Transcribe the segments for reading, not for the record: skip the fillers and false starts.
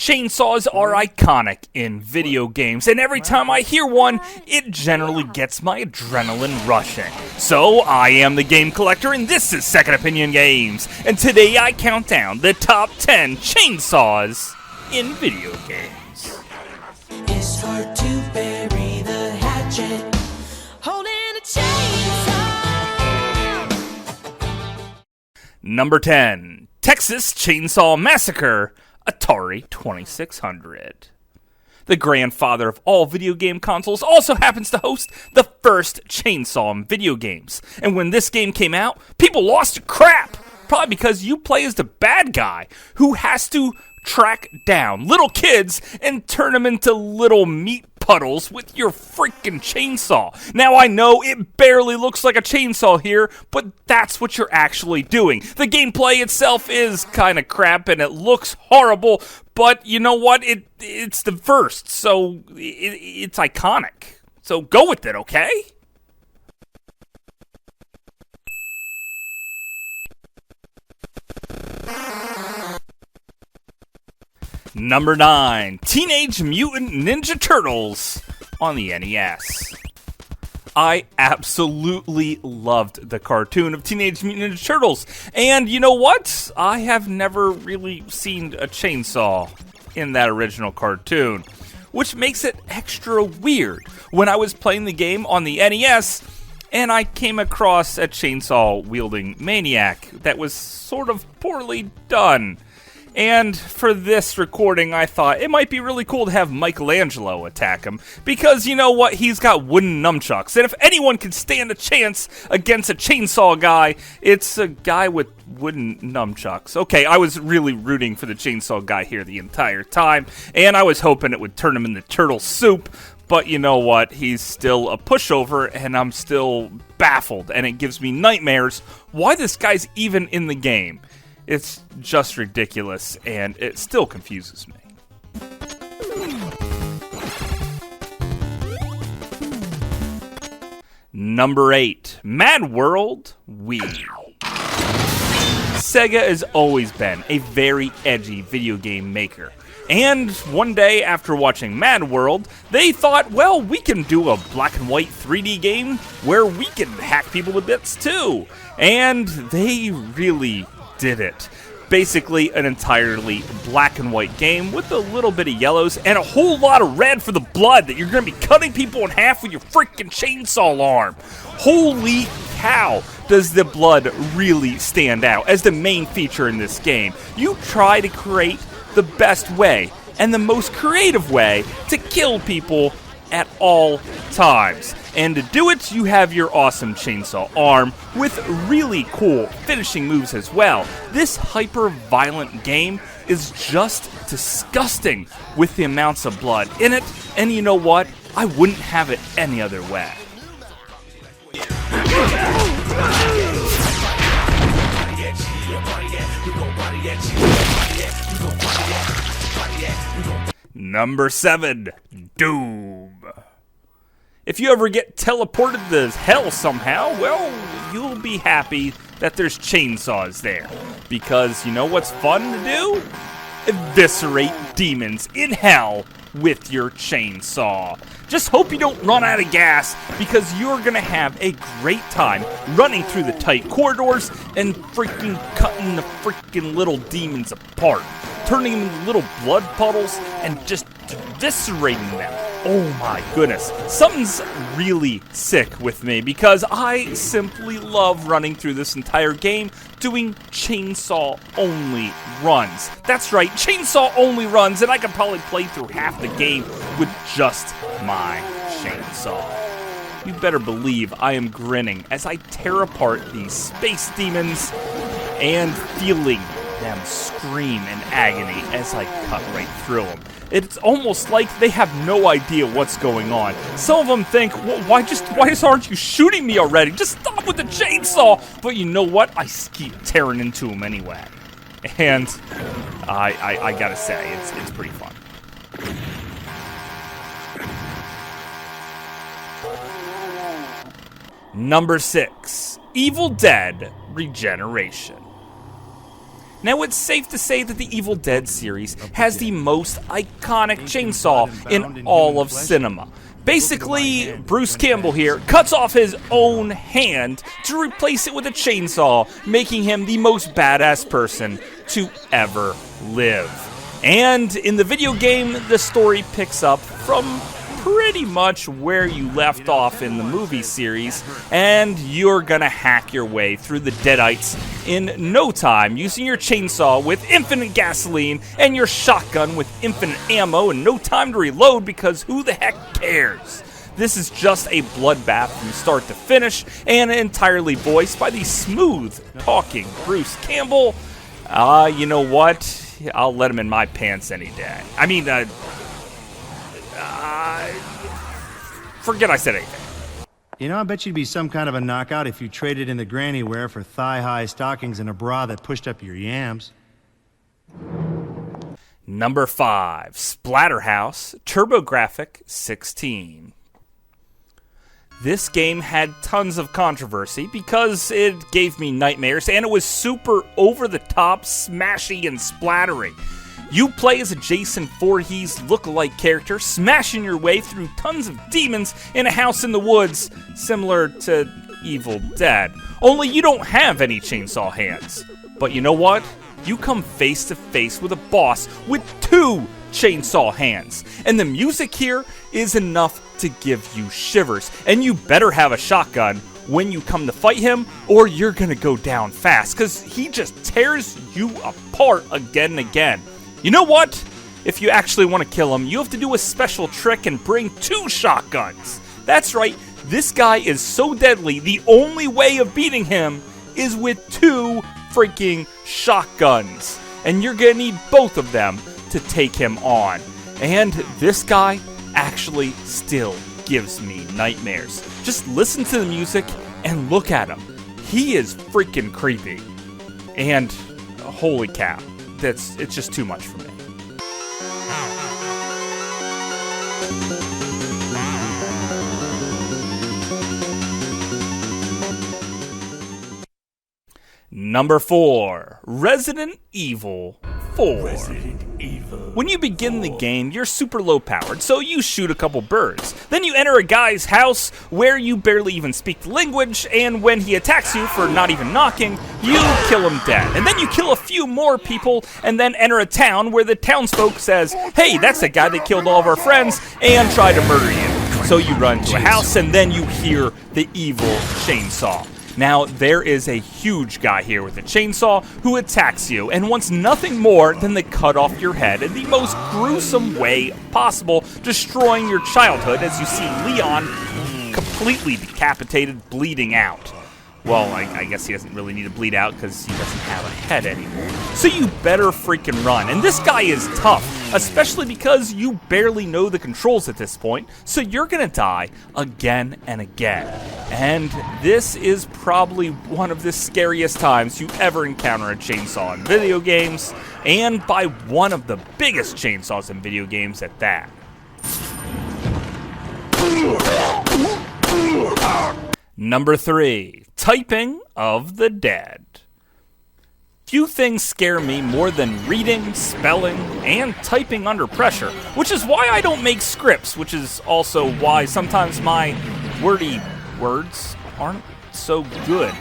Chainsaws are iconic in video games, and every time I hear one, it generally gets my adrenaline rushing. So, I am the Game Collector, and this is Second Opinion Games, and today I count down the top 10 chainsaws in video games. It's hard to bury the hatchet, holding a chainsaw. Number 10, Texas Chainsaw Massacre, Atari 2600. The grandfather of all video game consoles also happens to host the first chainsaw in video games. And when this game came out, people lost crap. Probably because you play as the bad guy who has to track down little kids and turn them into little meat puddles with your freaking chainsaw. Now I know it barely looks like a chainsaw here, but that's what you're actually doing. The gameplay itself is kind of crap and it looks horrible, but you know what? It's the first, so it's iconic. So go with it, okay? Number 9, Teenage Mutant Ninja Turtles on the NES. I absolutely loved the cartoon of Teenage Mutant Ninja Turtles. And you know what? I have never really seen a chainsaw in that original cartoon, which makes it extra weird. When I was playing the game on the NES, and I came across a chainsaw-wielding maniac that was sort of poorly done. And for this recording, I thought it might be really cool to have Michelangelo attack him, because you know what? He's got wooden nunchucks, and if anyone can stand a chance against a chainsaw guy, it's a guy with wooden nunchucks. Okay, I was really rooting for the chainsaw guy here the entire time, and I was hoping it would turn him into turtle soup, but you know what? He's still a pushover, and I'm still baffled, and it gives me nightmares why this guy's even in the game. It's just ridiculous, and it still confuses me. Number 8, Mad World Wii. Sega has always been a very edgy video game maker. And one day, after watching Mad World, they thought, well, we can do a black and white 3D game where we can hack people to bits too. And they really did it. Basically an entirely black and white game with a little bit of yellows and a whole lot of red for the blood that you're going to be cutting people in half with your freaking chainsaw arm. Holy cow, does the blood really stand out as the main feature in this game. You try to create the best way and the most creative way to kill people at all times. And to do it, you have your awesome chainsaw arm with really cool finishing moves as well. This hyper-violent game is just disgusting with the amounts of blood in it, and you know what? I wouldn't have it any other way. Number 7, Doom. If you ever get teleported to hell somehow, well, you'll be happy that there's chainsaws there. Because you know what's fun to do? Eviscerate demons in hell with your chainsaw. Just hope you don't run out of gas, because you're gonna have a great time running through the tight corridors and freaking cutting the freaking little demons apart, turning them into little blood puddles and just eviscerating them. Oh my goodness. Something's really sick with me because I simply love running through this entire game doing chainsaw-only runs. That's right, chainsaw-only runs, and I could probably play through half the game with just my chainsaw. You better believe I am grinning as I tear apart these space demons and feeling them scream in agony as I cut right through them. It's almost like they have no idea what's going on. Some of them think, well, why just aren't you shooting me already? Just stop with the chainsaw! But you know what? I keep tearing into them anyway. And I gotta say, it's pretty fun. Number 6, Evil Dead Regeneration. Now, it's safe to say that the Evil Dead series has the most iconic chainsaw in all of cinema. Basically, Bruce Campbell here cuts off his own hand to replace it with a chainsaw, making him the most badass person to ever live. And in the video game, the story picks up from pretty much where you left off in the movie series, and you're gonna hack your way through the Deadites in no time using your chainsaw with infinite gasoline and your shotgun with infinite ammo and no time to reload, because who the heck cares? This is just a bloodbath from start to finish, and entirely voiced by the smooth talking Bruce Campbell. You know what? I'll let him in my pants any day. I mean, forget I said anything. You know, I bet you'd be some kind of a knockout if you traded in the granny wear for thigh-high stockings and a bra that pushed up your yams. Number 5, Splatterhouse, TurboGrafx 16. This game had tons of controversy because it gave me nightmares and it was super over-the-top, smashy, and splattery. You play as a Jason Voorhees lookalike character, smashing your way through tons of demons in a house in the woods, similar to Evil Dead. Only you don't have any chainsaw hands. But you know what? You come face to face with a boss with 2 chainsaw hands. And the music here is enough to give you shivers. And you better have a shotgun when you come to fight him, or you're gonna go down fast, because he just tears you apart again and again. You know what? If you actually want to kill him, you have to do a special trick and bring 2 shotguns. That's right, this guy is so deadly, the only way of beating him is with 2 freaking shotguns. And you're gonna need both of them to take him on. And this guy actually still gives me nightmares. Just listen to the music and look at him. He is freaking creepy. And holy cow. It's just too much for me. Number 4, Resident Evil 4. When you begin the game, you're super low powered, so you shoot a couple birds. Then you enter a guy's house where you barely even speak the language, and when he attacks you for not even knocking, you kill him dead. And then you kill a few more people, and then enter a town where the townsfolk says, hey, that's the guy that killed all of our friends, and try to murder you. So you run to a house, and then you hear the evil chainsaw. Now, there is a huge guy here with a chainsaw who attacks you and wants nothing more than to cut off your head in the most gruesome way possible, destroying your childhood as you see Leon completely decapitated, bleeding out. Well, I guess he doesn't really need to bleed out because he doesn't have a head anymore. So you better freaking run. And this guy is tough, especially because you barely know the controls at this point, so you're gonna die again and again. And this is probably one of the scariest times you ever encounter a chainsaw in video games, and by one of the biggest chainsaws in video games at that. Number 3, Typing of the Dead. Few things scare me more than reading, spelling, and typing under pressure, which is why I don't make scripts, which is also why sometimes my wordy words aren't so good.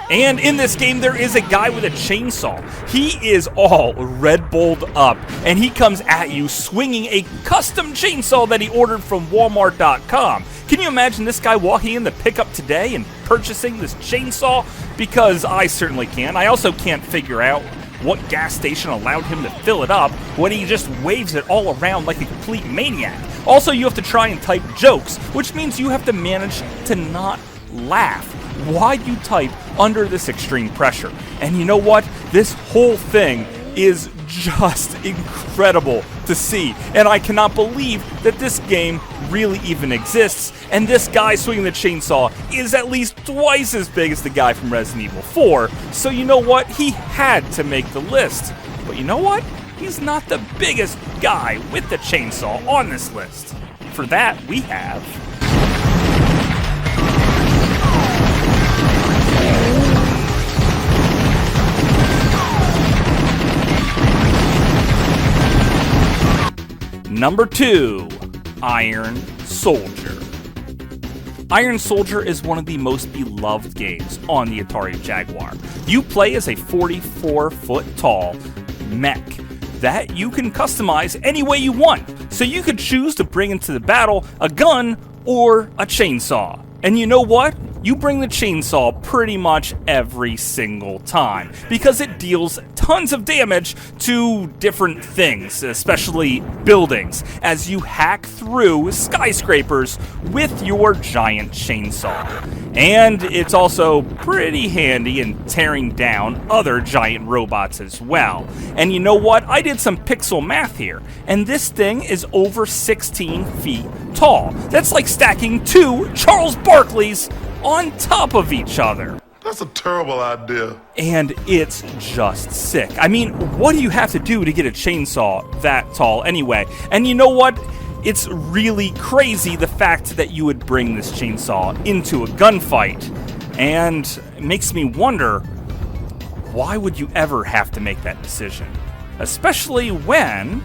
And in this game, there is a guy with a chainsaw. He is all Red Bulled up, and he comes at you swinging a custom chainsaw that he ordered from Walmart.com. Can you imagine this guy walking in the pickup today and purchasing this chainsaw? Because I certainly can. I also can't figure out what gas station allowed him to fill it up when he just waves it all around like a complete maniac. Also, you have to try and type jokes, which means you have to manage to not laugh while you type under this extreme pressure. And you know what? This whole thing is just incredible to see, and I cannot believe that this game really even exists, and this guy swinging the chainsaw is at least twice as big as the guy from Resident Evil 4, so you know what? He had to make the list. But you know what? He's not the biggest guy with the chainsaw on this list. For that, we have Number 2, Iron Soldier. Iron Soldier is one of the most beloved games on the Atari Jaguar. You play as a 44-foot tall mech that you can customize any way you want. So you could choose to bring into the battle a gun or a chainsaw. And you know what? You bring the chainsaw pretty much every single time because it deals tons of damage to different things, especially buildings, as you hack through skyscrapers with your giant chainsaw. And it's also pretty handy in tearing down other giant robots as well. And you know what? I did some pixel math here, and this thing is over 16 feet tall. That's like stacking 2 Charles Barkleys on top of each other. That's a terrible idea. And it's just sick. I mean, what do you have to do to get a chainsaw that tall anyway? And you know what? It's really crazy the fact that you would bring this chainsaw into a gunfight. And it makes me wonder, why would you ever have to make that decision? Especially when...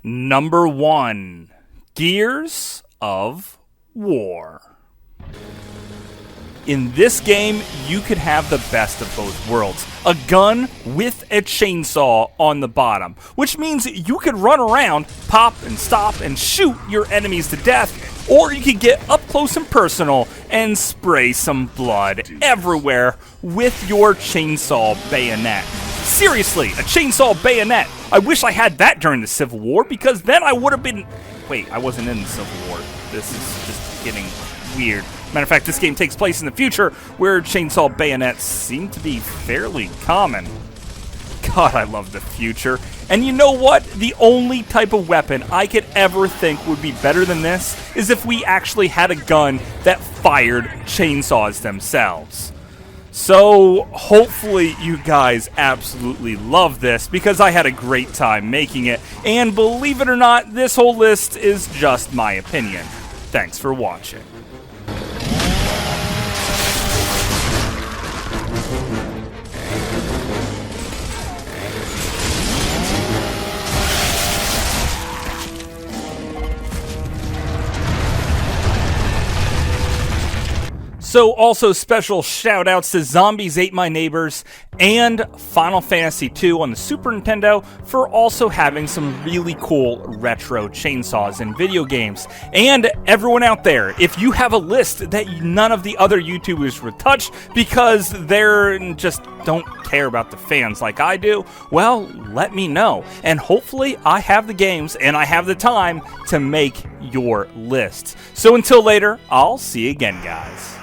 Number 1, Gears of War. In this game, you could have the best of both worlds. A gun with a chainsaw on the bottom, which means you could run around, pop and stop and shoot your enemies to death, or you could get up close and personal and spray some blood everywhere with your chainsaw bayonet. Seriously, a chainsaw bayonet. I wish I had that during the Civil War, because then I would have been... Wait, I wasn't in the Civil War. This is just getting weird. Matter of fact, this game takes place in the future, where chainsaw bayonets seem to be fairly common. God, I love the future. And you know what? The only type of weapon I could ever think would be better than this is if we actually had a gun that fired chainsaws themselves. So, hopefully you guys absolutely love this, because I had a great time making it, and believe it or not, this whole list is just my opinion. Thanks for watching. So also special shout outs to Zombies Ate My Neighbors and Final Fantasy II on the Super Nintendo for also having some really cool retro chainsaws in video games. And everyone out there, if you have a list that none of the other YouTubers would touch because they're just don't care about the fans like I do, well, let me know. And hopefully I have the games and I have the time to make your list. So until later, I'll see you again, guys.